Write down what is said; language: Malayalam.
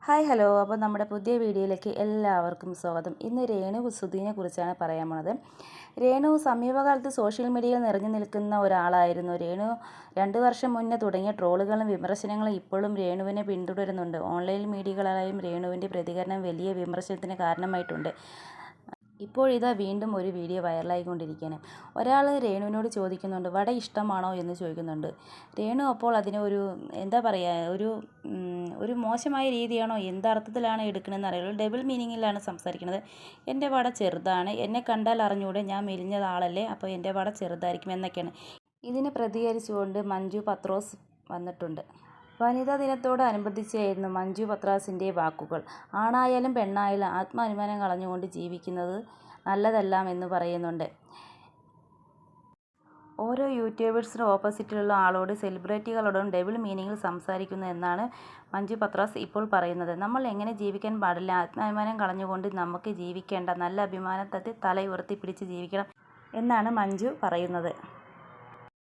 ഹായ് ഹലോ അപ്പോൾ നമ്മുടെ പുതിയ വീഡിയോയിലേക്ക് എല്ലാവർക്കും സ്വാഗതം. ഇന്ന് രേണു സുധീനെ കുറിച്ചാണ് പറയാൻ പോണത്. രേണു സമീപകാലത്ത് സോഷ്യൽ മീഡിയയിൽ നിറഞ്ഞു നിൽക്കുന്ന ഒരാളായിരുന്നു. രേണു 2 വർഷം മുന്നേ തുടങ്ങിയ ട്രോളുകളും വിമർശനങ്ങളും ഇപ്പോഴും രേണുവിനെ പിന്തുടരുന്നുണ്ട്. ഓൺലൈൻ മീഡിയകളായും രേണുവിൻ്റെ പ്രതികരണം വലിയ വിമർശനത്തിന് കാരണമായിട്ടുണ്ട്. ഇപ്പോഴിതാ വീണ്ടും ഒരു വീഡിയോ വൈറലായിക്കൊണ്ടിരിക്കുകയാണ്. ഒരാൾ രേണുവിനോട് ചോദിക്കുന്നുണ്ട്, വട ഇഷ്ടമാണോ എന്ന് ചോദിക്കുന്നുണ്ട്. രേണു അപ്പോൾ അതിനെ എന്താ പറയുക, ഒരു മോശമായ രീതിയാണോ എന്തർത്ഥത്തിലാണ് എടുക്കണമെന്ന് അറിയില്ല, ഡബിൾ മീനിങ്ങിലാണ് സംസാരിക്കുന്നത്. എൻ്റെ വട ചെറുതാണ്, എന്നെ കണ്ടാൽ അറിഞ്ഞൂടെ, ഞാൻ മെലിഞ്ഞതാളല്ലേ, അപ്പോൾ എൻ്റെ വട ചെറുതായിരിക്കും എന്നൊക്കെയാണ്. ഇതിനെ പ്രതികരിച്ചുകൊണ്ട് മഞ്ജു പത്രോസ് വന്നിട്ടുണ്ട്. വനിതാ ദിനത്തോടനുബന്ധിച്ചായിരുന്നു മഞ്ജു പത്രോസിൻ്റെ വാക്കുകൾ. ആണായാലും പെണ്ണായാലും ആത്മാഭിമാനം കളഞ്ഞുകൊണ്ട് ജീവിക്കുന്നത് നല്ലതല്ലെന്ന് പറയുന്നുണ്ട്. ഓരോ യൂട്യൂബേഴ്സിനും ഓപ്പോസിറ്റിലുള്ള ആളോട് സെലിബ്രിറ്റികളോടും ഡബിൾ മീനിങ്ങിൽ സംസാരിക്കുന്നു എന്നാണ് മഞ്ജു പത്രോസ് ഇപ്പോൾ പറയുന്നത്. നമ്മൾ എങ്ങനെ ജീവിക്കാൻ പാടില്ല, ആത്മാഭിമാനം കളഞ്ഞുകൊണ്ട് നമുക്ക് ജീവിക്കേണ്ട, നല്ല അഭിമാനത്തിൽ തല ഉയർത്തിപ്പിടിച്ച് ജീവിക്കണം എന്നാണ് മഞ്ജു പറയുന്നത്.